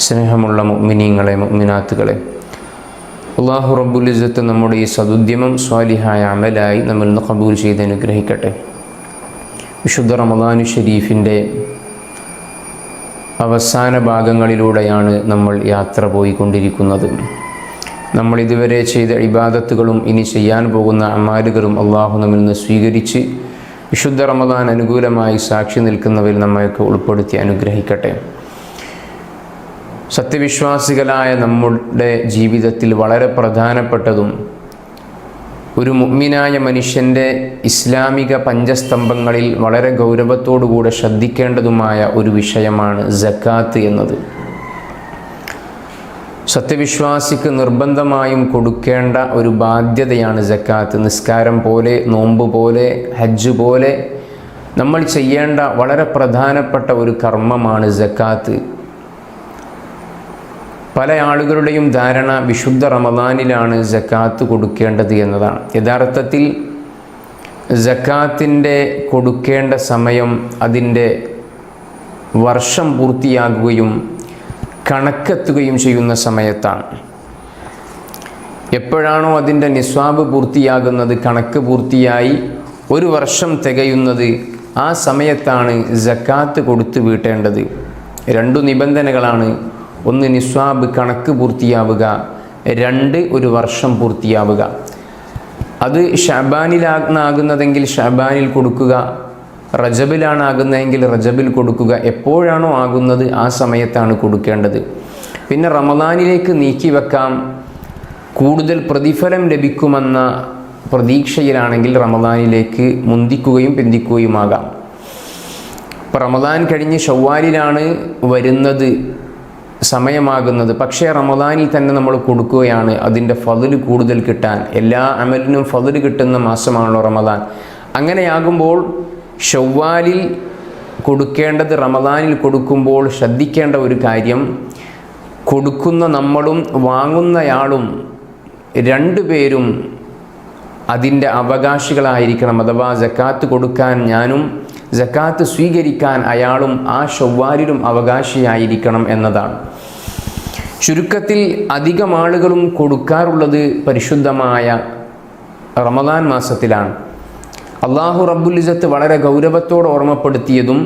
സ്നേഹമുള്ള മുഅ്മിനീങ്ങളെ, മുഅ്മിനാത്തുകളെ, അല്ലാഹു റബ്ബുൽ ഇസ്സത്ത് നമ്മുടെ ഈ സദുദ്യമം സ്വാലിഹായ അമലായി നമ്മിൽ നിന്ന് ഖബൂൽ ചെയ്ത് അനുഗ്രഹിക്കട്ടെ. വിശുദ്ധ റമദാനു ഷരീഫിൻ്റെ അവസാന ഭാഗങ്ങളിലൂടെയാണ് നമ്മൾ യാത്ര പോയിക്കൊണ്ടിരിക്കുന്നത്. നമ്മൾ ഇതുവരെ ചെയ്ത ഇബാദത്തുകളും ഇനി ചെയ്യാൻ പോകുന്ന അമാലുകളും അള്ളാഹു നമ്മിൽ നിന്ന് സ്വീകരിച്ച് വിശുദ്ധ റമദാൻ അനുകൂലമായി സാക്ഷി നിൽക്കുന്നവരിൽ നമ്മയൊക്കെ ഉൾപ്പെടുത്തി അനുഗ്രഹിക്കട്ടെ. സത്യവിശ്വാസികളായ നമ്മുടെ ജീവിതത്തിൽ വളരെ പ്രധാനപ്പെട്ടതും ഒരു മുഅ്മിനായ മനുഷ്യൻ്റെ ഇസ്ലാമിക പഞ്ചസ്തംഭങ്ങളിൽ വളരെ ഗൗരവത്തോടുകൂടെ ശ്രദ്ധിക്കേണ്ടതുമായ ഒരു വിഷയമാണ് സക്കാത്ത് എന്നത്. സത്യവിശ്വാസിക്ക് നിർബന്ധമായും കൊടുക്കേണ്ട ഒരു ബാധ്യതയാണ് സക്കാത്ത്. നിസ്കാരം പോലെ, നോമ്പ് പോലെ, ഹജ്ജ് പോലെ നമ്മൾ ചെയ്യേണ്ട വളരെ പ്രധാനപ്പെട്ട ഒരു കർമ്മമാണ് സക്കാത്ത്. പല ആളുകളുടെയും ധാരണ വിശുദ്ധ റമദാനിലാണ് സക്കാത്ത് കൊടുക്കേണ്ടത് എന്നതാണ്. യഥാർത്ഥത്തിൽ സക്കാത്തിൻ്റെ കൊടുക്കേണ്ട സമയം അതിൻ്റെ വർഷം പൂർത്തിയാകുകയും കണക്കെത്തുകയും ചെയ്യുന്ന സമയത്താണ്. എപ്പോഴാണോ അതിൻ്റെ നിസ്വാബ് പൂർത്തിയാകുന്നത്, കണക്ക് പൂർത്തിയായി ഒരു വർഷം തികയുന്നത്, ആ സമയത്താണ് സക്കാത്ത് കൊടുത്തു വീട്ടേണ്ടത്. രണ്ടു നിബന്ധനകളാണ്. ഒന്ന്, നിസ്വാബ് കണക്ക് പൂർത്തിയാവുക. രണ്ട്, ഒരു വർഷം പൂർത്തിയാവുക. അത് ഷഅബാനിലാകുന്നതെങ്കിൽ ഷഅബാനിൽ കൊടുക്കുക, റജബിലാണ് ആകുന്നതെങ്കിൽ റജബിൽ കൊടുക്കുക. എപ്പോഴാണോ ആകുന്നത് ആ സമയത്താണ് കൊടുക്കേണ്ടത്. പിന്നെ റമദാനിലേക്ക് നീക്കി വെക്കാം. കൂടുതൽ പ്രതിഫലം ലഭിക്കുമെന്ന പ്രതീക്ഷയിലാണെങ്കിൽ റമദാനിലേക്ക് മുന്തിക്കുകയും പിന്തിക്കുകയുമാകാം. ഇപ്പോൾ റമദാൻ കഴിഞ്ഞ് ഷവ്വാലിലാണ് വരുന്നത്, സമയമാകുന്നത്. പക്ഷേ റമദാനിൽ തന്നെ നമ്മൾ കൊടുക്കുകയാണ് അതിൻ്റെ ഫضല് കൂടുതൽ കിട്ടാൻ. എല്ലാ അമലിനും ഫضല് കിട്ടുന്ന മാസമാണല്ലോ റമദാൻ. അങ്ങനെയാകുമ്പോൾ ഷവ്വാലിൽ കൊടുക്കേണ്ടത് റമദാനിൽ കൊടുക്കുമ്പോൾ ശ്രദ്ധിക്കേണ്ട ഒരു കാര്യം, കൊടുക്കുന്ന നമ്മളും വാങ്ങുന്നയാളും രണ്ടുപേരും അതിൻ്റെ അവകാശികളായിരിക്കണം. അഥവാ സക്കാത്ത് കൊടുക്കാൻ ഞാനും സക്കാത്ത് സ്വീകരിക്കാൻ അയാളും ആ ഷവ്വാലിലും അവകാശിയായിരിക്കണം എന്നതാണ്. ചുരുക്കത്തിൽ അധികം ആളുകളും കൊടുക്കാറുള്ളത് പരിശുദ്ധമായ റമദാൻ മാസത്തിലാണ്. അള്ളാഹു റബ്ബുൽ ഇസ്സത്ത് വളരെ ഗൗരവത്തോടെ ഓർമ്മപ്പെടുത്തിയതും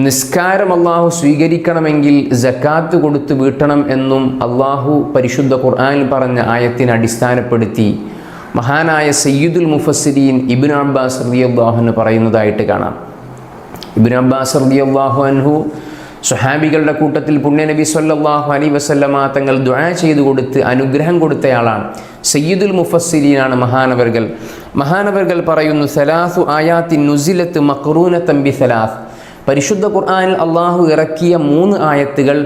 നിസ്കാരം അള്ളാഹു സ്വീകരിക്കണമെങ്കിൽ സക്കാത്ത് കൊടുത്ത് വീട്ടണം എന്നും അള്ളാഹു പരിശുദ്ധ ഖുർആനിൽ പറഞ്ഞ ആയത്തിനെ അടിസ്ഥാനപ്പെടുത്തി മഹാനായ സയ്യിദുൽ മുഫസ്സിരീൻ ഇബ്നു അബ്ബാസ് റളിയല്ലാഹു അൻഹു പറയുന്നതായിട്ട് കാണാം. ഇബ്നു അബ്ബാസ് റളിയല്ലാഹു അൻഹു സ്വഹാബികളുടെ കൂട്ടത്തിൽ പുണ്യനബി സ്വല്ലല്ലാഹു അലൈഹി വസല്ലമ തങ്ങൾ ദുആ ചെയ്തു കൊടുത്ത് അനുഗ്രഹം കൊടുത്തയാളാണ്. സയ്യിദുൽ മുഫസ്സിരീനാണ് മഹാനവർകൾ പറയുന്നു, സലാസു ആയാത്തിൻ നുസിലത്ത് മഖ്റൂനതൻ ബിസലാസ്. പരിശുദ്ധ ഖുർആനിൽ അള്ളാഹു ഇറക്കിയ 3 ആയത്തുകൾ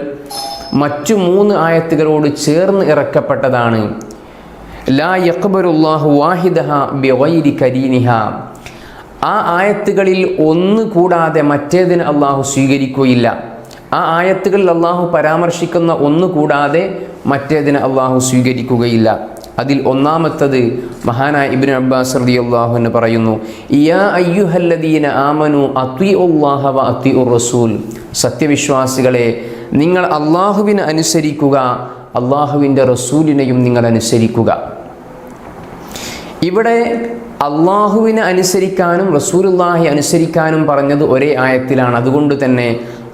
മറ്റു 3 ആയത്തുകളോട് ചേർന്ന് ഇറക്കപ്പെട്ടതാണ്. ലാ യഖ്ബലുല്ലാഹു വാഹിദഹ ബിഗൈരി കരീനിഹ. ആ ആയത്തുകളിൽ ഒന്ന് കൂടാതെ മറ്റേതിന് അള്ളാഹു സ്വീകരിക്കുകയില്ല. ആ ആയത്തുകളിൽ അള്ളാഹു പരാമർശിക്കുന്ന ഒന്ന് കൂടാതെ മറ്റേതിന് അള്ളാഹു സ്വീകരിക്കുകയില്ല. അതിൽ ഒന്നാമത്തത് മഹാനായ ഇബ്നു അബ്ബാസ് റളിയല്ലാഹു അൻഹു പറയുന്നു, യാ അയ്യുഹല്ലദീന ആമനു അത്വീഉല്ലാഹ വ അത്വീഉർ റസൂൽ. സത്യവിശ്വാസികളെ, നിങ്ങൾ അള്ളാഹുവിനെ അനുസരിക്കുക, അള്ളാഹുവിൻ്റെ റസൂലിനെയും നിങ്ങൾ അനുസരിക്കുക. ഇവിടെ അള്ളാഹുവിനെ അനുസരിക്കാനും റസൂലുള്ളാഹി അനുസരിക്കാനും പറഞ്ഞത് ഒരേ ആയത്തിലാണ്. അതുകൊണ്ട് തന്നെ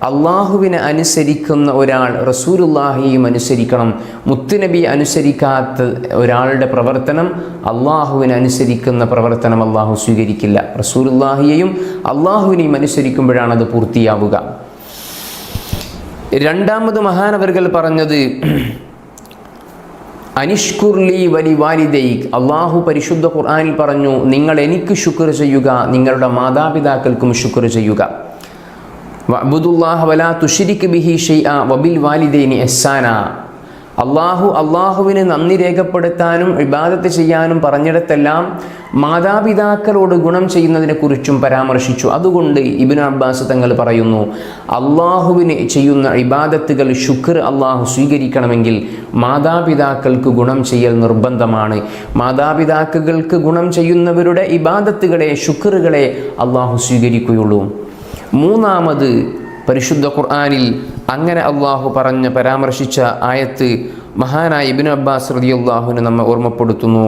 അള്ളാഹുവിനെ അനുസരിക്കുന്ന ഒരാൾ റസൂലുള്ളാഹിയെയും അനുസരിക്കണം. മുത്തുനബി അനുസരിക്കാത്ത ഒരാളുടെ പ്രവർത്തനം, അള്ളാഹുവിനെ അനുസരിക്കുന്ന പ്രവർത്തനം അള്ളാഹു സ്വീകരിക്കില്ല. റസൂലുള്ളാഹിയെയും അള്ളാഹുവിനെയും അനുസരിക്കുമ്പോഴാണ് അത് പൂർത്തിയാവുക. രണ്ടാമത് മഹാനവർകൾ പറഞ്ഞത് അനിഷ്കുർലി വലി വാലിദൈക്. അള്ളാഹു പരിശുദ്ധ ഖുർആനിൽ പറഞ്ഞു, നിങ്ങൾ എനിക്ക് ശുക്ർ ചെയ്യുക, നിങ്ങളുടെ മാതാപിതാക്കൾക്കും ശുക്ർ ചെയ്യുക. വഅബ്ദുല്ലാഹ വലാ തുശ്രിക് ബിഹി ഷൈഅ വബിൽ വാലിദൈനി ഇഹ്സാന. അള്ളാഹുവിന് നന്ദി രേഖപ്പെടുത്താനും ഇബാദത്ത് ചെയ്യാനും പറഞ്ഞിടത്തെല്ലാം മാതാപിതാക്കളോട് ഗുണം ചെയ്യുന്നതിനെക്കുറിച്ചും പരാമർശിച്ചു. അതുകൊണ്ട് ഇബ്നു അബ്ബാസ് തങ്ങൾ പറയുന്നു, അള്ളാഹുവിന് ചെയ്യുന്ന ഇബാദത്തുകൾ ശുക്ർ അള്ളാഹു സ്വീകരിക്കണമെങ്കിൽ മാതാപിതാക്കൾക്ക് ഗുണം ചെയ്യൽ നിർബന്ധമാണ്. മാതാപിതാക്കൾക്ക് ഗുണം ചെയ്യുന്നവരുടെ ഇബാദത്തുകളെ, ശുക്റുകളെ അള്ളാഹു സ്വീകരിക്കുകയുള്ളൂ. മൂന്നാമത് പരിശുദ്ധ ഖുർആനിൽ അങ്ങനെ അള്ളാഹു പരാമർശിച്ച ആയത്ത് മഹാനായ ഇബ്നു അബ്ബാസ് റളിയല്ലാഹു അൻഹു നമ്മെ ഓർമ്മപ്പെടുത്തുന്നു.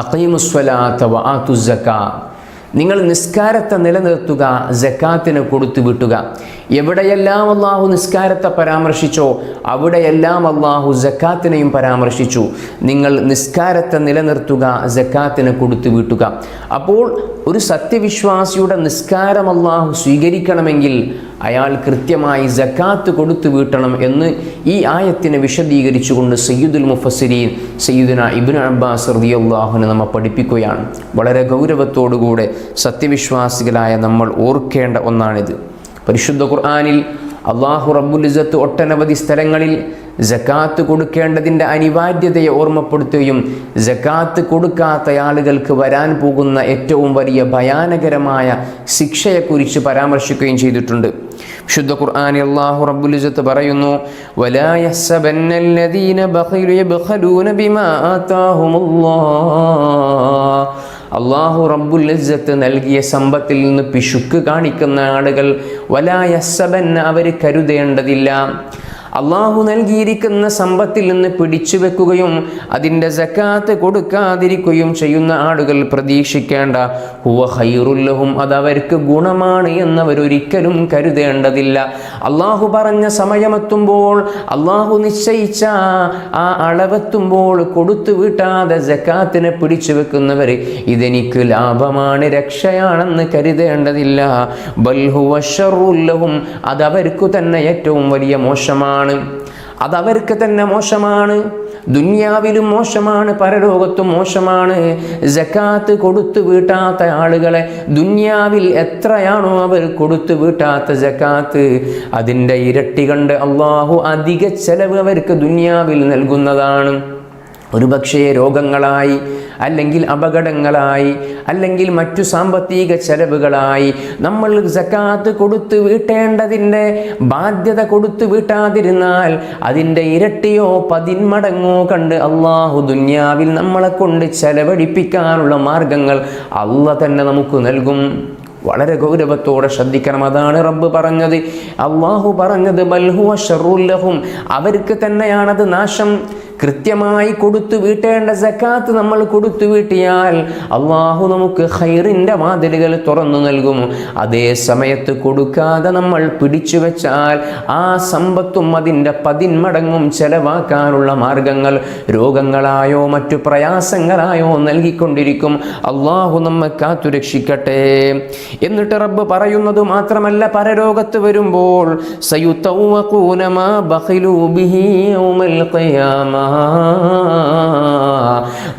അഖീമുസ്സലാത്ത വആതുസ് സക്കാ, നിങ്ങൾ നിസ്കാരത്തെ നിലനിർത്തുക, സക്കാത്തിനെ കൊടുത്തു വിട്ടുക. എവിടെയെല്ലാം അള്ളാഹു നിസ്കാരത്തെ പരാമർശിച്ചോ അവിടെയെല്ലാം അള്ളാഹു സക്കാത്തിനെയും പരാമർശിച്ചു. നിങ്ങൾ നിസ്കാരത്തെ നിലനിർത്തുക, സക്കാത്തിനെ കൊടുത്തു വിട്ടുക. അപ്പോൾ ഒരു സത്യവിശ്വാസിയുടെ നിസ്കാരം അള്ളാഹു സ്വീകരിക്കണമെങ്കിൽ അയാൾ കൃത്യമായി സക്കാത്ത് കൊടുത്തു വീട്ടണം എന്ന് ഈ ആയത്തിനെ വിശദീകരിച്ചുകൊണ്ട് സയ്യിദുൽ മുഫസ്സിരീൻ സയ്യിദുന ഇബ്നു അബ്ബാസ് റളിയല്ലാഹു അൻഹു നമ്മെ പഠിപ്പിക്കുകയാണ്. വളരെ ഗൗരവത്തോടുകൂടെ സത്യവിശ്വാസികളായ നമ്മൾ ഓർക്കേണ്ട ഒന്നാണിത്. പരിശുദ്ധ ഖുർആനിൽ അല്ലാഹു റബ്ബുൽ ഇസ്സത്ത് ഒട്ടനവധി സ്ഥലങ്ങളിൽ സക്കാത്ത് കൊടുക്കേണ്ടതിൻ്റെ അനിവാര്യതയെ ഓർമ്മപ്പെടുത്തുകയും സക്കാത്ത് കൊടുക്കാത്ത ആളുകൾക്ക് വരാൻ പോകുന്ന ഏറ്റവും വലിയ ഭയാനകരമായ ശിക്ഷയെക്കുറിച്ച് പരാമർശിക്കുകയും ചെയ്തിട്ടുണ്ട്. വിശുദ്ധ ഖുർആനിൽ അല്ലാഹു റബ്ബുൽ ഇസ്സത്ത് പറയുന്നു, വലാ യഹ്സബന്നല്ലദീന ബഖിലു യബ്ഖലൂന ബിമാ ആതാഹുമുല്ലാഹ്, അല്ലാഹു റബ്ബുൽ ഇസ്സത്ത് നൽകിയ സമ്പത്തിൽ നിന്ന് പിശുക്ക് കാണിക്കുന്ന ആളുകൾ വലാ യഹ്സബന്ന, അവർ കരുതേണ്ടതില്ല, അള്ളാഹു നൽകിയിരിക്കുന്ന സമ്പത്തിൽ നിന്ന് പിടിച്ചു വെക്കുകയും അതിൻ്റെ സക്കാത്ത് കൊടുക്കാതിരിക്കുകയും ചെയ്യുന്ന ആളുകൾ പ്രതീക്ഷിക്കേണ്ട ഹുവ ഖൈറുൽ ലഹും, അതവർക്ക് ഗുണമാണ് എന്നവരൊരിക്കലും കരുതേണ്ടതില്ല. അള്ളാഹു പറഞ്ഞ സമയമെത്തുമ്പോൾ, അള്ളാഹു നിശ്ചയിച്ച ആ അളവെത്തുമ്പോൾ കൊടുത്തു വീട്ടാതെ സക്കാത്തിനെ പിടിച്ചു വെക്കുന്നവർ ഇതെനിക്ക് ലാഭമാണ്, രക്ഷയാണെന്ന് കരുതേണ്ടതില്ല. ബൽ ഹുവ ശർറുൽ ലഹും, അതവർക്കു തന്നെ ഏറ്റവും വലിയ മോശമാണ്, അതവർക്ക് തന്നെ മോശമാണ്. ദുനിയാവിലും മോശമാണ്, പരലോകത്തും മോശമാണ്. സക്കാത്ത് കൊടുത്തു വീട്ടാത്ത ആളുകളെ ദുനിയാവിൽ എത്രയാണോ അവർ കൊടുത്തു വീട്ടാത്ത സക്കാത്ത് അതിൻ്റെ ഇരട്ടി കണ്ട് അള്ളാഹു അധിക ചെലവ് അവർക്ക് ദുനിയാവിൽ നൽകുന്നതാണ്. ഒരുപക്ഷേ രോഗങ്ങളായി, അല്ലെങ്കിൽ അപകടങ്ങളായി, അല്ലെങ്കിൽ മറ്റു സാമ്പത്തിക ചെലവുകളായി നമ്മൾ സക്കാത്ത് കൊടുത്തു വീട്ടേണ്ടതിൻ്റെ ബാധ്യത കൊടുത്തു വീട്ടാതിരുന്നാൽ അതിൻ്റെ ഇരട്ടിയോ 10 മടങ്ങോ കണ്ട് അള്ളാഹു ദുനിയാവിൽ നമ്മളെ കൊണ്ട് ചെലവഴിപ്പിക്കാനുള്ള മാർഗങ്ങൾ അള്ളാഹ് തന്നെ നമുക്ക് നൽകും. വളരെ ഗൗരവത്തോടെ ശ്രദ്ധിക്കണം. അതാണ് റബ്ബ് പറഞ്ഞത്, അള്ളാഹു പറഞ്ഞത് ബൽ ഹുവ ശർറുൽ ലഹും, അവർക്ക് തന്നെയാണത് നാശം. കൃത്യമായി കൊടുത്തു വീട്ടേണ്ട സക്കാത്ത് നമ്മൾ കൊടുത്തു വീട്ടിയാൽ അള്ളാഹു നമുക്ക് ഖൈറിൻ്റെ വാതിലുകൾ തുറന്നു നൽകും. അതേ സമയത്ത് കൊടുക്കാതെ നമ്മൾ പിടിച്ചു വെച്ചാൽ ആ സമ്പത്തും അതിൻ്റെ 10 മടങ്ങും ചെലവാക്കാനുള്ള മാർഗങ്ങൾ രോഗങ്ങളായോ മറ്റു പ്രയാസങ്ങളായോ നൽകിക്കൊണ്ടിരിക്കും. അള്ളാഹു നമ്മെ കാത്തുരക്ഷിക്കട്ടെ. എന്നിട്ട് റബ്ബ് പറയുന്നത് മാത്രമല്ല, പരലോകത്ത് വരുമ്പോൾ സയുതവഖൂന മാ ബഖിലൂ ബിഹി യൗമൽ ഖിയാമ,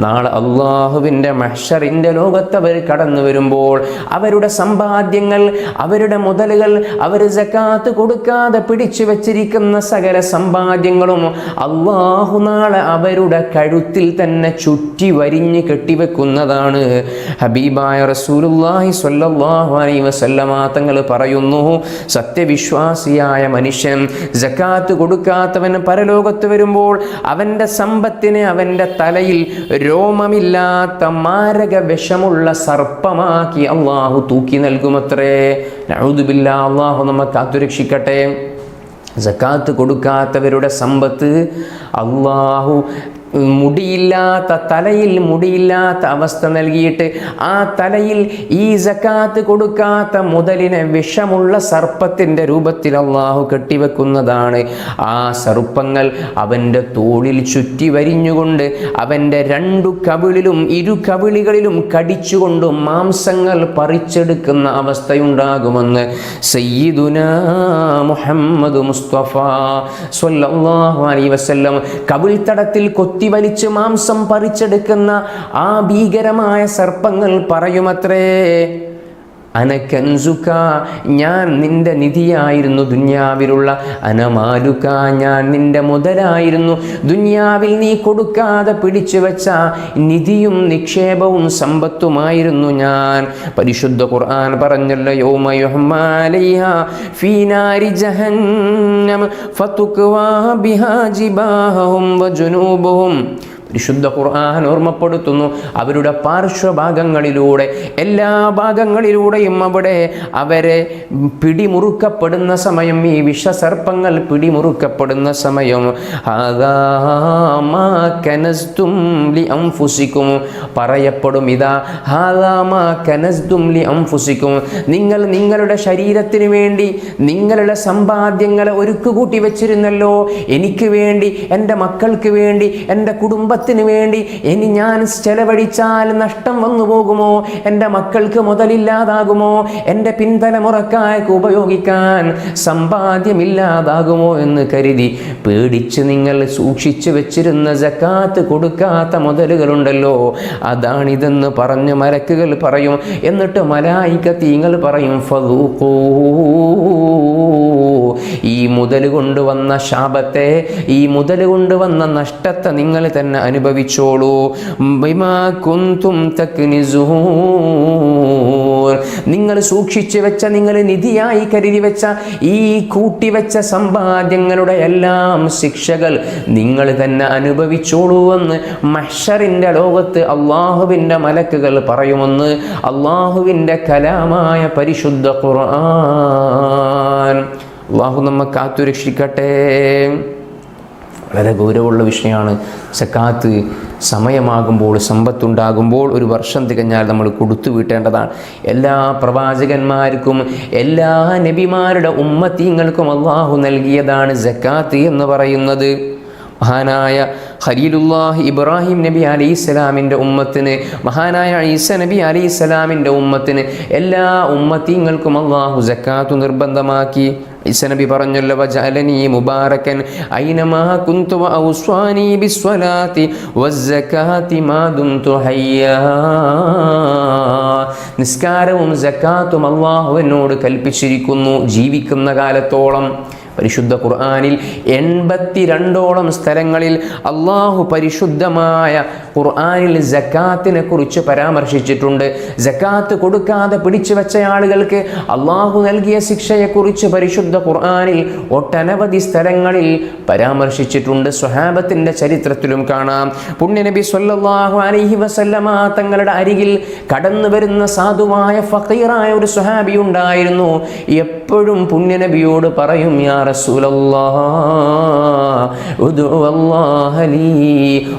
നാളെ അള്ളാഹുവിൻ്റെ മഹ്ശറിൻ്റെ ലോകത്ത് അവർ കടന്നു വരുമ്പോൾ അവരുടെ സമ്പാദ്യങ്ങൾ, അവരുടെ മുതലുകൾ, അവർ സക്കാത്ത് കൊടുക്കാതെ പിടിച്ചു വെച്ചിരിക്കുന്ന സകല സമ്പാദ്യങ്ങളും അള്ളാഹു നാളെ അവരുടെ കഴുത്തിൽ തന്നെ ചുറ്റി വരിഞ്ഞ് കെട്ടിവെക്കുന്നതാണ്. ഹബീബായ റസൂലുള്ളാഹി സ്വല്ലല്ലാഹു അലൈഹി വസല്ലമ തങ്ങൾ പറയുന്നു, സത്യവിശ്വാസിയായ മനുഷ്യൻ സക്കാത്ത് കൊടുക്കാത്തവൻ പരലോകത്ത് വരുമ്പോൾ അവൻ്റെ സമ്പത്തിനെ അവൻ്റെ തലയിൽ രോമമില്ലാത്ത മാരക വിഷമുള്ള സർപ്പമാക്കി അള്ളാഹു തൂക്കി നൽകുമത്രേ. നഊദു ബില്ലാഹ്, അള്ളാഹു നമ്മെ കാത്തുരക്ഷിക്കട്ടെ. സക്കാത്ത് കൊടുക്കാത്തവരുടെ സമ്പത്ത് അള്ളാഹു മുടിയില്ലാത്ത, തലയിൽ മുടിയില്ലാത്ത അവസ്ഥ നൽകിയിട്ട് ആ തലയിൽ ഈ സക്കാത്ത് കൊടുക്കാത്ത മുതലിനെ വിഷമുള്ള സർപ്പത്തിൻ്റെ രൂപത്തിൽ അള്ളാഹു കെട്ടിവെക്കുന്നതാണ്. ആ സർപ്പങ്ങൾ അവൻ്റെ തോളിൽ ചുറ്റി വരിഞ്ഞുകൊണ്ട് അവൻ്റെ 2 കവിളിലും 2 കവിളികളിലും കടിച്ചുകൊണ്ട് മാംസങ്ങൾ പറിച്ചെടുക്കുന്ന അവസ്ഥയുണ്ടാകുമെന്ന് സയ്യിദുനാ മുഹമ്മദ് മുസ്തഫ സ്വല്ലല്ലാഹു അലൈഹി വസല്ലം കവിൾത്തടത്തിൽ വലിച്ച് മാംസം പറിച്ചെടുക്കുന്ന ആ ഭീകരമായ സർപ്പങ്ങൾ പറയുമത്രേ, അനകൻസുക, ഞാൻ നിന്റെ നിധിയായിരുന്നു ദുനിയാവിലുള്ള, അനമാലുക, ഞാൻ നിന്റെ മുതലായിരുന്നു ദുനിയാവിൽ നീ കൊടുക്കാതെ പിടിച്ചു വെച്ച നിധിയും നിക്ഷേപവും സമ്പത്തുമായിരുന്നു ഞാൻ. പരിശുദ്ധ ഖുർആൻ പറഞ്ഞല്ലോ, യൗമ യുഹ്മാ അലൈഹാ ഫീ നാരി ജഹന്നം ഫതുക്വാ ബിഹാ ജിബാഹും വജുനൂബുഹും വിശുദ്ധ ഖുർആൻ ഓർമ്മപ്പെടുത്തുന്നു. അവരുടെ പാർശ്വഭാഗങ്ങളിലൂടെ എല്ലാ ഭാഗങ്ങളിലൂടെയും അവരെ പിടിമുറുക്കപ്പെടുന്ന സമയം, ഈ വിഷസർപ്പങ്ങൾ പിടിമുറുക്കപ്പെടുന്ന സമയം, പറയപ്പെടും, ഇതാ നിങ്ങൾ നിങ്ങളുടെ ശരീരത്തിന് വേണ്ടി നിങ്ങളുടെ സമ്പാദ്യങ്ങളെ ഒരുക്കുകൂട്ടി വെച്ചിരുന്നല്ലോ, എനിക്ക് വേണ്ടി, എൻ്റെ മക്കൾക്ക് വേണ്ടി, എൻ്റെ കുടുംബത്തിന് വേണ്ടി ഇനി ഞാൻ ചെലവഴിച്ചാൽ നഷ്ടം വന്നു പോകുമോ, എൻ്റെ മക്കൾക്ക് മുതലില്ലാതാകുമോ, എൻ്റെ പിൻതലമുറക്കാർക്ക് ഉപയോഗിക്കാൻ സമ്പാദ്യമില്ലാതാകുമോ എന്ന് കരുതി പേടിച്ച് നിങ്ങൾ സൂക്ഷിച്ചു വെച്ചിരുന്ന സക്കാത്ത് കൊടുക്കാത്ത മുതലുകളുണ്ടല്ലോ, അതാണിതെന്ന് പറഞ്ഞ് മലക്കുകൾ പറയും. എന്നിട്ട് മലായികത്തീങ്ങൾ പറയും, ഫദൂഖൂ, ഈ മുതൽ കൊണ്ടുവന്ന ശാപത്തെ, ഈ മുതൽ കൊണ്ടുവന്ന നഷ്ടത്തെ നിങ്ങൾ തന്നെ അനുഭവിച്ചോളൂ. ബിമാ കുന്തും തക്നിസൂൻ, നിങ്ങൾ സൂക്ഷിച്ചു വെച്ച, നിങ്ങൾ നിധിയായി കരുതി വെച്ച ഈ കൂട്ടിവെച്ച സമ്പാദ്യങ്ങളുടെ എല്ലാം ശിക്ഷകൾ നിങ്ങൾ തന്നെ അനുഭവിച്ചോളൂ എന്ന് മഹ്ശറിന്റെ ലോകത്ത് അള്ളാഹുവിൻ്റെ മലക്കുകൾ പറയുമെന്ന് അള്ളാഹുവിൻ്റെ കലാമായ പരിശുദ്ധ ഖുർആൻ. അള്ളാഹു നമ്മെ കാത്തുരക്ഷിക്കട്ടെ. വളരെ ഗൗരവമുള്ള വിഷയമാണ് സക്കാത്ത്. സമയമാകുമ്പോൾ, സമ്പത്തുണ്ടാകുമ്പോൾ, ഒരു വർഷം തികഞ്ഞാൽ നമ്മൾ കൊടുത്തു വീട്ടേണ്ടതാണ്. എല്ലാ പ്രവാചകന്മാർക്കും എല്ലാ നബിമാരുടെ ഉമ്മത്തീങ്ങൾക്കും അള്ളാഹു നൽകിയതാണ് സക്കാത്ത് എന്ന് പറയുന്നത്. മഹാനായ ഖലീലുല്ലാഹി ഇബ്രാഹിം നബി അലൈഹിസ്സലാമിൻ്റെ ഉമ്മത്തിന്, മഹാനായ ഈസ നബി അലൈഹിസ്സലാമിൻ്റെ ഉമ്മത്തിന്, എല്ലാ ഉമ്മത്തീങ്ങൾക്കും അള്ളാഹു സക്കാത്ത് നിർബന്ധമാക്കി. ഈസ നബി പറഞ്ഞല്ലോ, വജഅലനി മുബാറകൻ ഐനമാ കുന്തു വഔസ്വാനി ബിസ്സലാത്തി വസ്സകാത്തി മാ ദുംതു ഹയ്യാ. നിസ്കാരവും സക്കാത്തും അള്ളാഹു എന്നോട് കൽപ്പിച്ചിരിക്കുന്നു ജീവിക്കുന്ന കാലത്തോളം. പരിശുദ്ധ ഖുർആനിൽ 82ഓളം സ്ഥലങ്ങളിൽ അള്ളാഹു പരിശുദ്ധമായ ഖുർആനിൽ സക്കാത്തിനെ കുറിച്ച് പരാമർശിച്ചിട്ടുണ്ട്. സക്കാത്ത് കൊടുക്കാതെ പിടിച്ചു വെച്ച ആളുകൾക്ക് അള്ളാഹു നൽകിയ ശിക്ഷയെക്കുറിച്ച് പരിശുദ്ധ ഖുർആനിൽ ഒട്ടനവധി സ്ഥലങ്ങളിൽ പരാമർശിച്ചിട്ടുണ്ട്. സ്വഹാബത്തിൻ്റെ ചരിത്രത്തിലും കാണാം. പുണ്യനബി സ്വല്ലല്ലാഹു അലൈഹി വസല്ലമ തങ്ങളുടെ അരികിൽ കടന്നു വരുന്ന സാധുവായ ഫഖീറായ ഒരു സ്വഹാബി ഉണ്ടായിരുന്നു. എപ്പോഴും പുണ്യനബിയോട് പറയും, യാ റസൂലല്ലാഹ് ഉദ്ഉ അല്ലാഹ ലീ,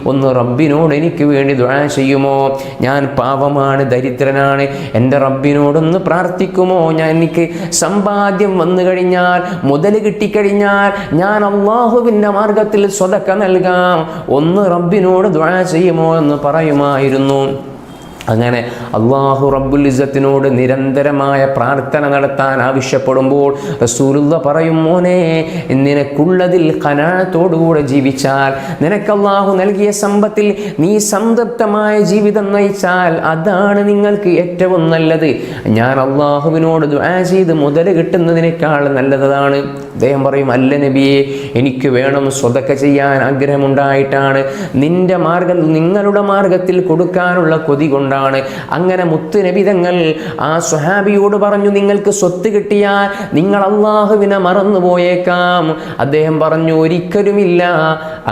ഒന്ന് റബ്ബിനോട് എനിക്ക് വേണ്ടി ദുആ ചെയ്യുമോ? ഞാൻ പാവമാണ്, ദരിദ്രനാണ്, എൻ്റെ റബ്ബിനോടൊന്ന് പ്രാർത്ഥിക്കുമോ? എനിക്ക് സമ്പാദ്യം വന്നു കഴിഞ്ഞാൽ, മുതൽ കിട്ടിക്കഴിഞ്ഞാൽ ഞാൻ അള്ളാഹുവിൻ്റെ മാർഗത്തിൽ സ്വതക്ക നൽകാം, ഒന്ന് റബ്ബിനോട് ദുആ ചെയ്യുമോ എന്ന് പറയുമായിരുന്നു. അങ്ങനെ അള്ളാഹു റബ്ബുൽ ഇസ്സത്തിനോട് നിരന്തരമായ പ്രാർത്ഥന നടത്താൻ ആവശ്യപ്പെടുമ്പോൾ റസൂലുള്ള പറയും, മോനെ, നിനക്കുള്ളതിൽ ഖനാഅത്തോടുകൂടെ ജീവിച്ചാൽ, നിനക്ക് അള്ളാഹു നൽകിയ സമ്പത്തിൽ നീ സംതൃപ്തമായ ജീവിതം നയിച്ചാൽ അതാണ് നിങ്ങൾക്ക് ഏറ്റവും നല്ലത്. ഞാൻ അള്ളാഹുവിനോട് ദുആ ചെയ്ത് മുതൽ കിട്ടുന്നതിനേക്കാൾ നല്ലതാണ്. അദ്ദേഹം പറയും, അല്ല നബിയെ, എനിക്ക് വേണം, സ്വതക്ക ചെയ്യാൻ ആഗ്രഹമുണ്ടായിട്ടാണ്, നിങ്ങളുടെ മാർഗത്തിൽ കൊടുക്കാനുള്ള കൊതി കൊണ്ടാണ്. അങ്ങനെ മുത്ത് നബി തങ്ങൾ ആ സ്വഹാബിയോട് പറഞ്ഞു, നിങ്ങൾക്ക് സ്വത്ത് കിട്ടിയാൽ നിങ്ങൾ അള്ളാഹുവിനെ മറന്നുപോയേക്കാം. അദ്ദേഹം പറഞ്ഞു, ഒരിക്കലുമില്ല.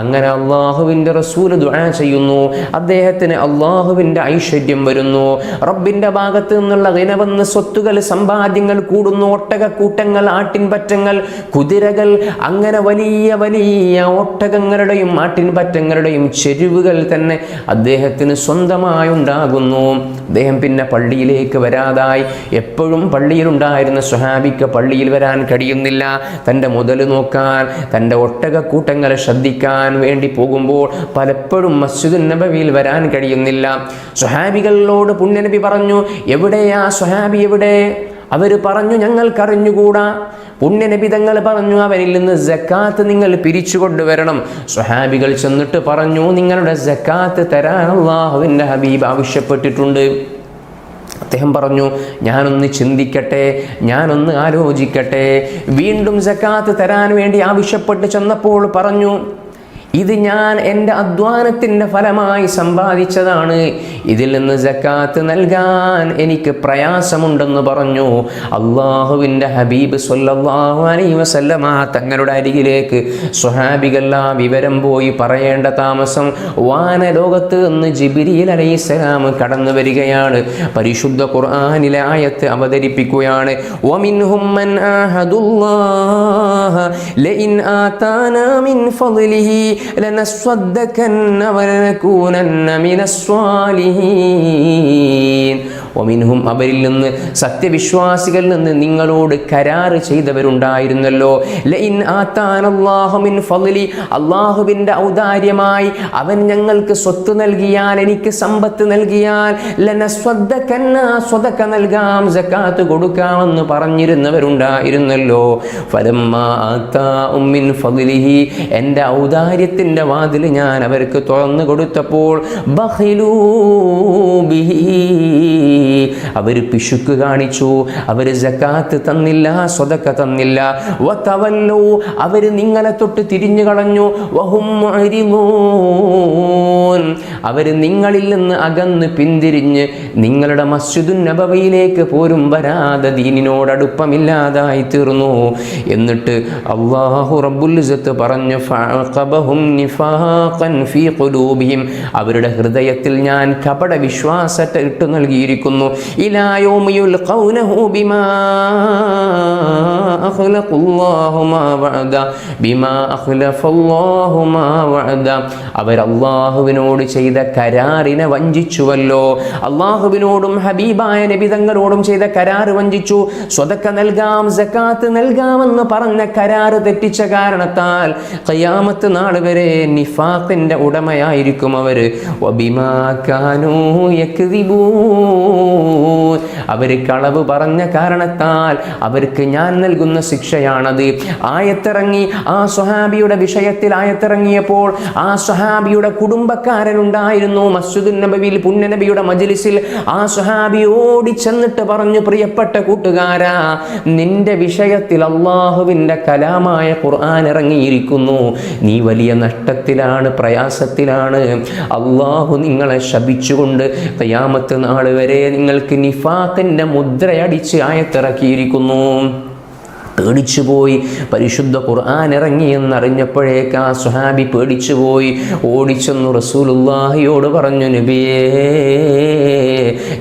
അങ്ങനെ അള്ളാഹുവിൻ്റെ റസൂൽ ദുആ ചെയ്യുന്നു. അദ്ദേഹത്തിന് അള്ളാഹുവിൻ്റെ ഐശ്വര്യം വരുന്നു. റബ്ബിൻ്റെ ഭാഗത്ത് നിന്നുള്ള ഗിനവന്ന് സ്വത്തുകൾ, സമ്പാദ്യങ്ങൾ കൂടുന്നു. ഒട്ടകക്കൂട്ടങ്ങൾ, ആട്ടിൻപറ്റങ്ങൾ, കുതിരകൾ, അങ്ങനെ വലിയ വലിയ ഒട്ടകങ്ങളുടെയും ആട്ടിൻപറ്റങ്ങളുടെയും ചെരുവുകൾ തന്നെ അദ്ദേഹത്തിന് സ്വന്തമായി ഉണ്ടാകുന്നു. അദ്ദേഹം പിന്നെ പള്ളിയിലേക്ക് വരാതായി. എപ്പോഴും പള്ളിയിലുണ്ടായിരുന്ന സ്വഹാബിക്ക് പള്ളിയിൽ വരാൻ കഴിയുന്നില്ല. തൻ്റെ മുതൽ നോക്കാൻ, തൻ്റെ ഒട്ടകക്കൂട്ടങ്ങളെ ശ്രദ്ധിക്കാൻ വേണ്ടി പോകുമ്പോൾ പലപ്പോഴും മസ്ജിദുൻ നബവിയിൽ വരാൻ കഴിയുന്നില്ല. സ്വഹാബികളോട് പുണ്യനബി പറഞ്ഞു, എവിടെയാ സ്വഹാബി, എവിടെ? അവർ പറഞ്ഞു, ഞങ്ങൾക്കറിഞ്ഞുകൂടാ. പുണ്യനബി തങ്ങൾ പറഞ്ഞു, അവരിൽ നിന്ന് സക്കാത്ത് നിങ്ങൾ പിരിച്ചു കൊണ്ടുവരണം. സ്വഹാബികൾ ചെന്നിട്ട് പറഞ്ഞു, നിങ്ങളുടെ സക്കാത്ത് തരാൻ അല്ലാഹുവിൻ്റെ ഹബീബ് ആവശ്യപ്പെട്ടിട്ടുണ്ട്. അദ്ദേഹം പറഞ്ഞു, ഞാനൊന്ന് ചിന്തിക്കട്ടെ, ഞാനൊന്ന് ആലോചിക്കട്ടെ. വീണ്ടും സക്കാത്ത് തരാൻ വേണ്ടി ആവശ്യപ്പെട്ട് ചെന്നപ്പോൾ പറഞ്ഞു, ഇത് ഞാൻ എൻ്റെ അധ്വാനത്തിൻ്റെ ഫലമായി സമ്പാദിച്ചതാണ്, ഇതിൽ നിന്ന് സക്കാത്ത് നൽകാൻ എനിക്ക് പ്രയാസമുണ്ടെന്ന് പറഞ്ഞു. അള്ളാഹുവിൻ്റെ ഹബീബ് സ്വല്ലല്ലാഹു അലൈഹി വസല്ലമ തങ്ങളുടെ അരികിലേക്ക് സ്വഹാബികൾ ആ വിവരം പോയി പറയേണ്ട താമസം വാനലോകത്ത് നിന്ന് ജിബ്രീൽ അലൈഹിസ്സലാം കടന്നു വരികയാണ്. പരിശുദ്ധ ഖുർആനിലെ ആയത്ത് അവതരിപ്പിക്കുകയാണ്. വമിൻഹും മൻ ആഹദുല്ലാഹ ലഇൻ ആതാനാ മിൻ ഫളിഹി ലനസ്വദ്ദകന്ന വലനകൂനന്ന മിനസ്വാലിഹീൻ. ഒമിൻഹും അവരിൽ നിന്ന് സത്യവിശ്വാസികളിൽ നിന്ന് നിങ്ങളോട് കരാറ് ചെയ്തവരുണ്ടായിരുന്നല്ലോ. ലഇൻ ആതാനല്ലാഹു മിൻ ഫളിലി, അല്ലാഹുവിൻ്റെ ഔദാര്യമായി അവൻ ഞങ്ങൾക്ക് സ്വത്ത് നൽകിയാൽ, എനിക്ക് സമ്പത്ത് നൽകിയാൽ, ലനസ്വദ്ദകന്ന സ്വദഖ നൽകാം, സക്കാത്ത് കൊടുക്കാമെന്ന് പറഞ്ഞിരുന്നവരുണ്ടായിരുന്നല്ലോ. ഫലമ്മാ ആതാഉം മിൻ ഫളിലിഹി, എൻ്റെ ഔദാര്യത്തിൻ്റെ വാതിൽ ഞാൻ അവർക്ക് തുറന്നു കൊടുത്തപ്പോൾ ബഖിലൂ ബിഹി, അവർ പിശുക്ക് കാണിച്ചു, അവർ സക്കാത്ത് തന്നില്ല, സ്വദഖ തന്നില്ല. വതവല്ലൂ, അവർ നിങ്ങളെ തൊട്ട് തിരിഞ്ഞു കളഞ്ഞു. വഹും മുഅ്രിദൂൻ, അവർ നിങ്ങളിൽ നിന്ന് അകന്ന് പിന്തിരിഞ്ഞ് നിങ്ങളുടെ മസ്ജിദുൻ നബവിയിലേക്ക് പോലും വരാതെ ദീനിനോട് അടുപ്പമില്ലാതായി തീർന്നു. എന്നിട്ട് അല്ലാഹു റബ്ബുൽ ഇസ്സത്ത് പറഞ്ഞു, ഫഅഖബഹും നിഫാഖൻ ഫീ ഖുലൂബിഹിം, അവരുടെ ഹൃദയത്തിൽ ഞാൻ കപട വിശ്വാസത്തെ ഇട്ടു നൽകിയിരിക്കുന്നു. ഇലാ യൗമി യുൽഖൗനഹു ബിമാ അഖ്ലഖുല്ലാഹു മാ വഅദ ബിമാ അഖ്ലഫല്ലാഹു മാ വഅദ, അവർ അല്ലാഹുവിനോട് ചെയ്ത കരാറിനെ വഞ്ചിച്ചുവല്ലോ. അല്ലാഹുവിനോടും ഹബീബായ നബി തങ്ങളോടും ചെയ്ത കരാറ് വഞ്ചിച്ചു. സ്വദഖ നൽകാം, സക്കാത്ത് നൽകാമെന്ന് പറഞ്ഞ കരാറ് തെറ്റിച്ച കാരണത്താൽ ഖിയാമത്ത് നാൾ വരെ നിഫാഖിന്റെ ഉടമയായിരിക്കും അവർ. വബിമാ കാനൂ യക്ദിബൂൻ, അവർ കളവ് പറഞ്ഞ കാരണത്താൽ അവർക്ക് ഞാൻ നൽകുന്ന ശിക്ഷയാണത്. ആയത്തിറങ്ങി, ആ സ്വഹാബിയുടെ വിഷയത്തിൽ ആയത്തിറങ്ങിയപ്പോൾ ആ സ്വഹാബിയുടെ കുടുംബക്കാരനുണ്ടായിരുന്നു മസ്ജിദുൻ നബവിയിൽ, പുണ്യനബിയുടെ മജ്ലിസിൽ. ആ സ്വഹാബി ഓടി ചെന്നിട്ട് പറഞ്ഞു, പ്രിയപ്പെട്ട കൂട്ടുകാരാ, നിന്റെ വിഷയത്തിൽ അള്ളാഹുവിൻ്റെ കലാമായ ഖുർആൻ ഇറങ്ങിയിരിക്കുന്നു, നീ വലിയ നഷ്ടത്തിലാണ്, പ്രയാസത്തിലാണ്. അള്ളാഹു നിങ്ങളെ ശപിച്ചുകൊണ്ട് ഖിയാമത്ത് നാൾ വരെ നിങ്ങൾക്ക് നിഫാഖിൻ്റെ മുദ്രയടിച്ച് ആയത്തിറക്കിയിരിക്കുന്നു. പേടിച്ചുപോയി. പരിശുദ്ധ ഖുർആൻ ഇറങ്ങി എന്നറിഞ്ഞപ്പോഴേക്ക് ആ സ്വഹാബി പേടിച്ചുപോയി. ഓടിച്ചെന്നു റസൂലുള്ളാഹിയോട് പറഞ്ഞു, നബിയേ,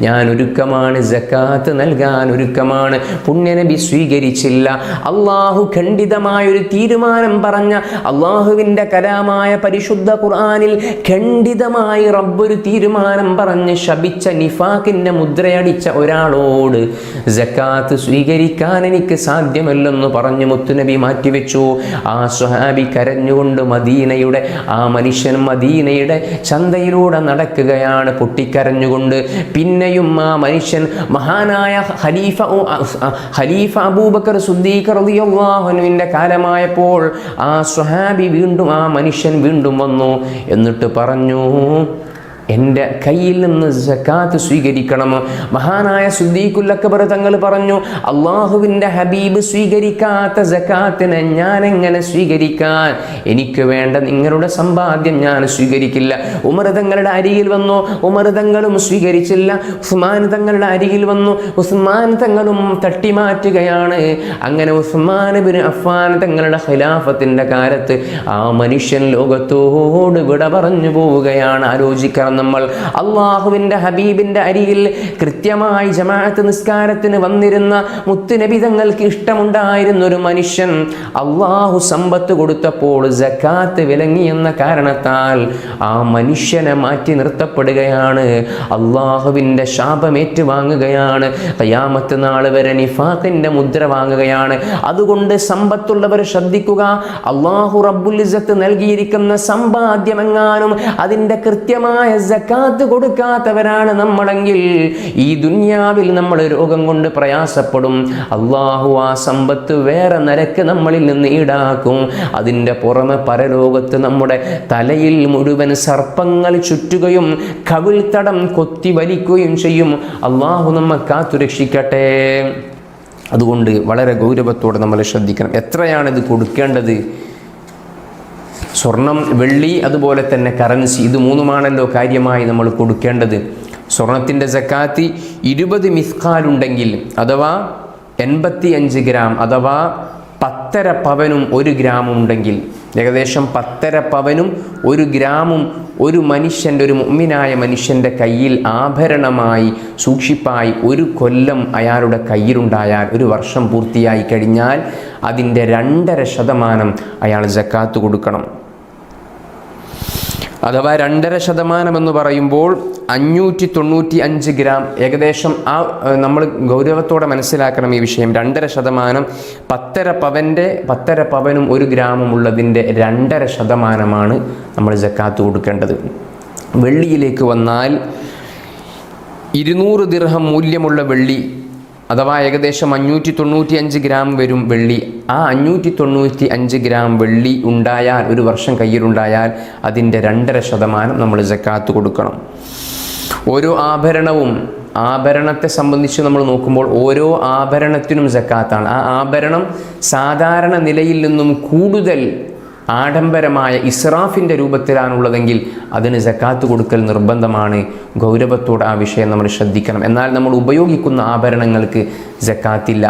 ഞാൻ ഒരുക്കമാണ്, സക്കാത്ത് നൽകാൻ ഒരുക്കമാണ്. പുണ്യനബി സ്വീകരിച്ചില്ല. അള്ളാഹു ഖണ്ഡിതമായൊരു തീരുമാനം പറഞ്ഞ, അള്ളാഹുവിൻ്റെ കലാമായ പരിശുദ്ധ ഖുർആനിൽ ഖണ്ഡിതമായി റബ്ബൊരു തീരുമാനം പറഞ്ഞ് ശപിച്ച, നിഫാഖിൻ്റെ മുദ്രയടിച്ച ഒരാളോട് സക്കാത്ത് സ്വീകരിക്കാൻ എനിക്ക് സാധ്യമല്ല എന്ന് പറഞ്ഞു മുത്തുനബി മാറ്റിവെച്ചു. ആ സ്വഹാബി കരഞ്ഞുകൊണ്ട് മദീനയുടെ, ആ മനുഷ്യൻ മദീനയുടെ ചന്തയിലൂടെ നടക്കുകയാണ് പൊട്ടിക്കരഞ്ഞുകൊണ്ട്. പിന്നെയും ആ മനുഷ്യൻ മഹാനായ ഖലീഫ അബൂബക്കർ സിദ്ദീഖ് റളിയല്ലാഹു അൻഹുവിൻ്റെ കാലമായപ്പോൾ ആ സ്വഹാബി വീണ്ടും, ആ മനുഷ്യൻ വീണ്ടും വന്നു. എന്നിട്ട് പറഞ്ഞു, എൻ്റെ കയ്യിൽ നിന്ന് സക്കാത്ത് സ്വീകരിക്കണം. മഹാനായ സിദ്ദീഖുൽ അക്ബർ തങ്ങൾ പറഞ്ഞു, അള്ളാഹുവിൻ്റെ ഹബീബ് സ്വീകരിക്കാത്ത സക്കാത്തിനെ ഞാൻ എങ്ങനെ സ്വീകരിക്കാൻ? എനിക്ക് വേണ്ട നിങ്ങളുടെ സമ്പാദ്യം ഞാൻ സ്വീകരിക്കില്ല. ഉമർ തങ്ങളുടെ അരികിൽ വന്നു, ഉമർ തങ്ങളും സ്വീകരിച്ചില്ല. ഉസ്മാൻ തങ്ങളുടെ അരികിൽ വന്നു, ഉസ്മാൻ തങ്ങളും തട്ടിമാറ്റുകയാണ്. അങ്ങനെ ഉസ്മാൻ ബിൻ അഫ്ഫാൻ തങ്ങളുടെ ഖിലാഫത്തിൻ്റെ കാലത്ത് ആ മനുഷ്യൻ ലോകത്തോട് വിട പറഞ്ഞു പോവുകയാണ്. ആലോചിക്കണം നമ്മൾ, അള്ളാഹുവിൻ്റെ ഹബീബിൻ്റെ അരികിൽ കൃത്യമായി ജമാഅത്ത് നിസ്കാരത്തിന് വന്നിരുന്ന മുത്തുനബി തങ്ങൾക്ക് ഇഷ്ടമുണ്ടായിരുന്ന ഒരു മനുഷ്യൻ അള്ളാഹു സമ്പത്ത് കൊടുത്തപ്പോൾ സക്കാത്ത് വിലങ്ങിയെന്ന കാരണത്താൽ ആ മനുഷ്യനെ മാറ്റി നിർത്തപ്പെടുകയാണ്. അള്ളാഹുവിൻ്റെ ശാപമേറ്റ് വാങ്ങുകയാണ്. ഖിയാമത്ത് നാൾ വരെ നിഫാഖിൻ്റെ മുദ്ര വാങ്ങുകയാണ്. അതുകൊണ്ട് സമ്പത്തുള്ളവർ ശ്രദ്ധിക്കുക. അള്ളാഹു റബ്ബുൽ ഇസ്സത്ത് നൽകിയിരിക്കുന്ന സമ്പാദ്യമെങ്ങാനും അതിൻ്റെ കൃത്യമായ സക്കാത്ത് കൊടുക്കാത്തവരാണ് നമ്മളെങ്കിൽ ഈ ദുനിയാവിൽ നമ്മൾ രോഗം കൊണ്ട് പ്രയാസപ്പെടും. അള്ളാഹു ആ സമ്പത്ത് വേറെ നിരക്ക് നമ്മളിൽ നിന്ന് ഈടാക്കും. അതിൻ്റെ പുറമെ പരലോകത്ത് നമ്മുടെ തലയിൽ മുഴുവൻ സർപ്പങ്ങൾ ചുറ്റുകയും കവിൾത്തടം കൊത്തി വലിക്കുകയും ചെയ്യും. അള്ളാഹു നമ്മെ കാത്തുരക്ഷിക്കട്ടെ. അതുകൊണ്ട് വളരെ ഗൗരവത്തോടെ നമ്മൾ ശ്രദ്ധിക്കണം. എത്രയാണ് ഇത് കൊടുക്കേണ്ടത്? സ്വർണം, വെള്ളി, അതുപോലെ തന്നെ കറൻസി, ഇത് മൂന്നുമാണല്ലോ കാര്യമായി നമ്മൾ കൊടുക്കേണ്ടത്. സ്വർണത്തിൻ്റെ സക്കാത്ത് 20 മിസ്കാലുണ്ടെങ്കിൽ, അഥവാ 85 ഗ്രാം, അഥവാ 10.5 പവനും 1 ഗ്രാമും ഉണ്ടെങ്കിൽ, ഏകദേശം 10.5 പവനും 1 ഗ്രാമും ഒരു മനുഷ്യൻ്റെ, ഒരു മുഅ്മിനായ മനുഷ്യൻ്റെ കയ്യിൽ ആഭരണമായി സൂക്ഷിപ്പായി 1 കൊല്ലം അയാളുടെ കയ്യിലുണ്ടായാൽ, 1 വർഷം പൂർത്തിയായി കഴിഞ്ഞാൽ അതിൻ്റെ 2.5% അയാൾ സക്കാത്ത് കൊടുക്കണം. അഥവാ 2.5% എന്ന് പറയുമ്പോൾ 595 ഗ്രാം, ഏകദേശം നമ്മൾ ഗൗരവത്തോടെ മനസ്സിലാക്കണം ഈ വിഷയം. 2.5%, 10.5 പവനും 1 ഗ്രാമും ഉള്ളതിൻ്റെ 2.5% നമ്മൾ സക്കാത്ത് കൊടുക്കേണ്ടത്. വെള്ളിയിലേക്ക് വന്നാൽ 200 ദിർഹം മൂല്യമുള്ള വെള്ളി, അഥവാ ഏകദേശം 595 ഗ്രാം വരും വെള്ളി. ആ 595 ഗ്രാം വെള്ളി ഉണ്ടായാൽ, 1 വർഷം കയ്യിലുണ്ടായാൽ അതിൻ്റെ 2.5% നമ്മൾ സക്കാത്ത് കൊടുക്കണം. ഓരോ ആഭരണത്തെ സംബന്ധിച്ച് നമ്മൾ നോക്കുമ്പോൾ ഓരോ ആഭരണത്തിനും സക്കാത്താണ്. ആ ആഭരണം സാധാരണ നിലയിൽ നിന്നും കൂടുതൽ ആഡംബരമായ ഇസ്രാഫിൻ്റെ രൂപത്തിലാണുള്ളതെങ്കിൽ അതിന് സക്കാത്ത് കൊടുക്കൽ നിർബന്ധമാണ്. ഗൗരവത്തോടെ ആ വിഷയം നമ്മൾ ശ്രദ്ധിക്കണം. എന്നാൽ നമ്മൾ ഉപയോഗിക്കുന്ന ആഭരണങ്ങൾക്ക് സക്കാത്തില്ല.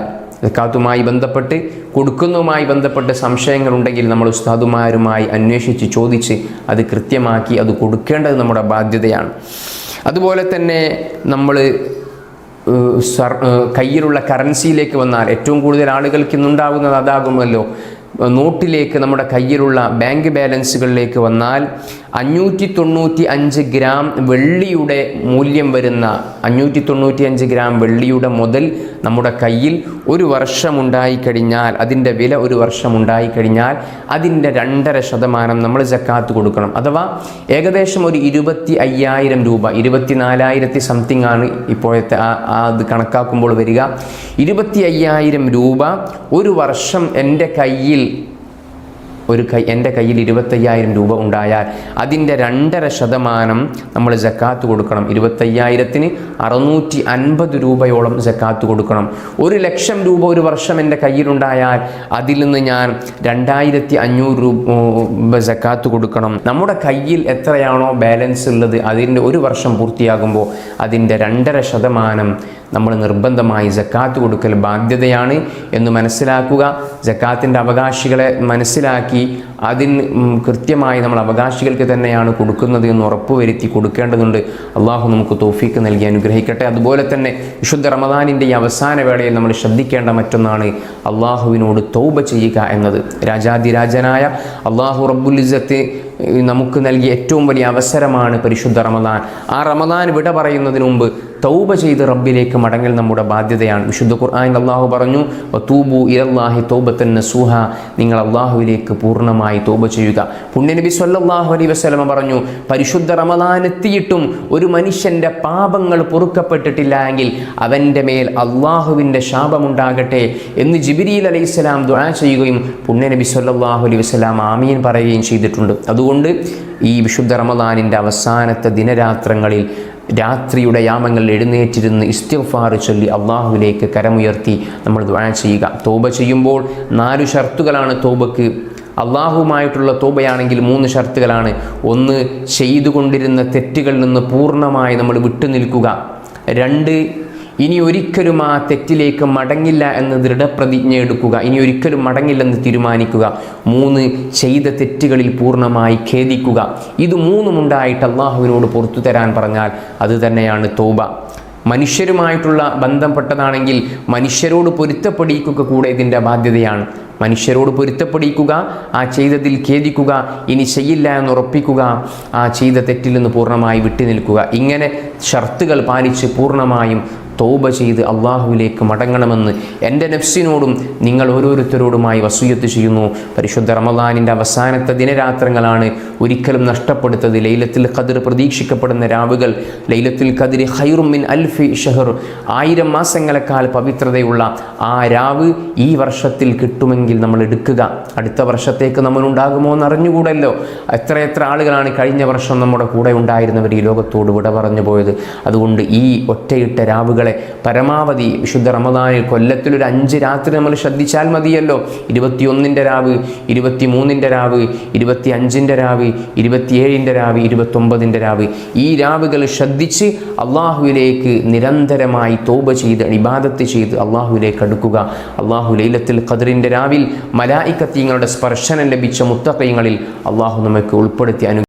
സക്കാത്തുമായി ബന്ധപ്പെട്ട്, കൊടുക്കുന്നതുമായി ബന്ധപ്പെട്ട് സംശയങ്ങളുണ്ടെങ്കിൽ നമ്മൾ ഉസ്താദുമാരുമായി അന്വേഷിച്ച് ചോദിച്ച് അത് കൃത്യമാക്കി അത് കൊടുക്കേണ്ടത് നമ്മുടെ ബാധ്യതയാണ്. അതുപോലെ തന്നെ നമ്മൾ കയ്യിലുള്ള കറൻസിയിലേക്ക് വന്നാൽ ഏറ്റവും കൂടുതൽ ആളുകൾക്ക് ഇന്നുണ്ടാകുന്നത് അതാകുമല്ലോ. നോട്ടിലേക്ക്, നമ്മുടെ കയ്യിലുള്ള ബാങ്ക് ബാലൻസുകളിലേക്ക് വന്നാൽ 595 ഗ്രാം വെള്ളിയുടെ മൂല്യം വരുന്ന 595 ഗ്രാം വെള്ളിയുടെ മുതൽ നമ്മുടെ കയ്യിൽ 1 വർഷം ഉണ്ടായിക്കഴിഞ്ഞാൽ, അതിൻ്റെ വില 1 വർഷം ഉണ്ടായിക്കഴിഞ്ഞാൽ അതിൻ്റെ 2.5% നമ്മൾ സക്കാത്ത് കൊടുക്കണം. അഥവാ ഏകദേശം ഒരു 25,000 രൂപ, 24,000 സംതിങ് ആണ് ഇപ്പോഴത്തെ അത് കണക്കാക്കുമ്പോൾ വരിക. 25,000 രൂപ 1 വർഷം എൻ്റെ കയ്യിൽ, എൻ്റെ കയ്യിൽ 25,000 രൂപ ഉണ്ടായാൽ അതിൻ്റെ 2.5% നമ്മൾ സക്കാത്ത് കൊടുക്കണം. 25,000-ന് 650 രൂപയോളം സക്കാത്ത് കൊടുക്കണം. 1,00,000 രൂപ 1 വർഷം എൻ്റെ കയ്യിലുണ്ടായാൽ അതിൽ നിന്ന് ഞാൻ 2,500 രൂപ സക്കാത്ത് കൊടുക്കണം. നമ്മുടെ കയ്യിൽ എത്രയാണോ ബാലൻസ് ഉള്ളത് അതിൻ്റെ 1 വർഷം പൂർത്തിയാകുമ്പോൾ അതിൻ്റെ 2.5% നമ്മൾ നിർബന്ധമായി സക്കാത്ത് കൊടുക്കൽ ബാധ്യതയാണ് എന്ന് മനസ്സിലാക്കുക. സക്കാത്തിൻ്റെ അവകാശികളെ മനസ്സിലാക്കി അതിന് കൃത്യമായി നമ്മൾ അവകാശികൾക്ക് തന്നെയാണ് കൊടുക്കുന്നത് എന്ന് ഉറപ്പുവരുത്തി കൊടുക്കേണ്ടതുണ്ട്. അള്ളാഹു നമുക്ക് തൗഫീക്ക് നൽകി അനുഗ്രഹിക്കട്ടെ. അതുപോലെ തന്നെ വിശുദ്ധ റമദാനിൻ്റെ ഈ അവസാന വേളയിൽ നമ്മൾ ശ്രദ്ധിക്കേണ്ട മറ്റൊന്നാണ് അള്ളാഹുവിനോട് തൗബ ചെയ്യുക എന്നത്. രാജാതിരാജനായ അള്ളാഹു റബ്ബുൽ ഇസ്സത്ത് നമുക്ക് നൽകിയ ഏറ്റവും വലിയ അവസരമാണ് പരിശുദ്ധ റമദാൻ. ആ റമദാൻ വിട പറയുന്നതിന് മുമ്പ് തൗബ ചെയ്ത് റബ്ബിലേക്ക് മടങ്ങൽ നമ്മുടെ ബാധ്യതയാണ്. വിശുദ്ധ ഖുർആനിൽ അള്ളാഹു പറഞ്ഞു, വതൂബു ഇലല്ലാഹി തൗബത്തൻ നസൂഹ, നിങ്ങൾ അള്ളാഹുവിലേക്ക് പൂർണ്ണമായി തൗബ ചെയ്യുക. പുണ്യനബി സ്വല്ലല്ലാഹു അലൈഹി വസല്ലമ പറഞ്ഞു, പരിശുദ്ധ റമദാൻ എത്തിയിട്ടും ഒരു മനുഷ്യൻ്റെ പാപങ്ങൾ പൊറുക്കപ്പെട്ടിട്ടില്ല എങ്കിൽ അവൻ്റെ മേൽ അള്ളാഹുവിൻ്റെ ശാപമുണ്ടാകട്ടെ എന്ന് ജിബ്രീൽ അലൈഹിസ്സലാം ദുആ ചെയ്യുകയും പുണ്യനബി സ്വല്ലല്ലാഹു അലൈഹി വസല്ലം ആമീൻ പറയുകയും ചെയ്തിട്ടുണ്ട്. അതുകൊണ്ട് ഈ വിശുദ്ധ റമദാനിൻ്റെ അവസാനത്തെ ദിനരാത്രങ്ങളിൽ രാത്രിയുടെ യാമങ്ങളിൽ എഴുന്നേറ്റിരുന്ന് ഇസ്തിഗ്ഫാർ ചൊല്ലി അള്ളാഹുവിലേക്ക് കരമുയർത്തി നമ്മൾ ദുആ ചെയ്യുക. തൗബ ചെയ്യുമ്പോൾ 4 ഷർത്തുകളാണ് തൗബക്ക്. അള്ളാഹുവുമായിട്ടുള്ള തൗബയാണെങ്കിൽ 3 ഷർത്തുകളാണ്. 1, ചെയ്തുകൊണ്ടിരുന്ന തെറ്റുകളിൽ നിന്ന് പൂർണ്ണമായി നമ്മൾ വിട്ടുനിൽക്കുക. 2, ഇനി ഒരിക്കലും ആ തെറ്റിലേക്ക് മടങ്ങില്ല എന്ന് ദൃഢപ്രതിജ്ഞ എടുക്കുക, ഇനി ഒരിക്കലും മടങ്ങില്ലെന്ന് തീരുമാനിക്കുക. 3, ചെയ്ത തെറ്റുകളിൽ പൂർണ്ണമായി ഖേദിക്കുക. ഇത് 3ഉം ഉണ്ടായിട്ട് അള്ളാഹുവിനോട് പുറത്തു തരാൻ പറഞ്ഞാൽ അത് തന്നെയാണ് തൗബ. മനുഷ്യരുമായിട്ടുള്ള ബന്ധപ്പെട്ടതാണെങ്കിൽ മനുഷ്യരോട് പൊരുത്തപ്പെടിക്കുക കൂടെ ഇതിൻ്റെ ബാധ്യതയാണ്. മനുഷ്യരോട് പൊരുത്തപ്പെടിക്കുക, ആ ചെയ്തതിൽ ഖേദിക്കുക, ഇനി ചെയ്യില്ല എന്ന് ഉറപ്പിക്കുക, ആ ചെയ്ത തെറ്റിൽ നിന്ന് പൂർണ്ണമായി വിട്ടുനിൽക്കുക. ഇങ്ങനെ ഷർത്തുകൾ പാലിച്ച് പൂർണ്ണമായും തൗബ ചെയ്ത് അള്ളാഹുവിലേക്ക് മടങ്ങണമെന്ന് എൻ്റെ നഫ്സിനോടും നിങ്ങൾ ഓരോരുത്തരോടുമായി വസിയത്ത് ചെയ്യുന്നു. പരിശുദ്ധ റമദാനിൻ്റെ അവസാനത്തെ ദിനരാത്രങ്ങളാണ് ഒരിക്കലും നഷ്ടപ്പെടുത്തത്. ലൈലത്തുൽ ഖദ്ർ പ്രതീക്ഷിക്കപ്പെടുന്ന രാവുകൾ. ലൈലത്തുൽ ഖദ്ർ ഖൈറും മിൻ അൽഫി ഷഹർ, 1000 മാസങ്ങളെക്കാൾ പവിത്രതയുള്ള ആ രാവ് ഈ വർഷത്തിൽ കിട്ടുമെങ്കിൽ നമ്മൾ എടുക്കുക. അടുത്ത വർഷത്തേക്ക് നമ്മൾ ഉണ്ടാകുമോ എന്ന് അറിഞ്ഞുകൂടല്ലോ. എത്ര ആളുകളാണ് കഴിഞ്ഞ വർഷം നമ്മുടെ കൂടെ ഉണ്ടായിരുന്നവർ ഈ ലോകത്തോട് വിട പറഞ്ഞു പോയത്. അതുകൊണ്ട് ഈ ഒറ്റയിട്ട രാവുകൾ രാവുകളെ പരമാവധി വിശുദ്ധ റമദാനിൽ കൊല്ലത്തിലൊരു 5 രാത്രി നമ്മൾ ശ്രദ്ധിച്ചാൽ മതിയല്ലോ. 21-ൻ്റെ രാവ്, 23-ൻ്റെ രാവ്, 25-ൻ്റെ രാവ്, 27-ൻ്റെ രാവ്, 29-ൻ്റെ രാവ്, ഈ രാവുകൾ ശ്രദ്ധിച്ച് അള്ളാഹുവിലേക്ക് നിരന്തരമായി തൗബ ചെയ്ത് ഇബാദത്ത് ചെയ്ത് അള്ളാഹുവിലേക്ക് അടുക്കുക. അള്ളാഹു ലൈലത്തുൽ ഖദ്റിൻ്റെ രാവിൽ മലായികത്തീങ്ങളുടെ സ്പർശനം ലഭിച്ച മുത്തഖീങ്ങളിൽ അള്ളാഹു നമുക്ക് ഉൾപ്പെടുത്തി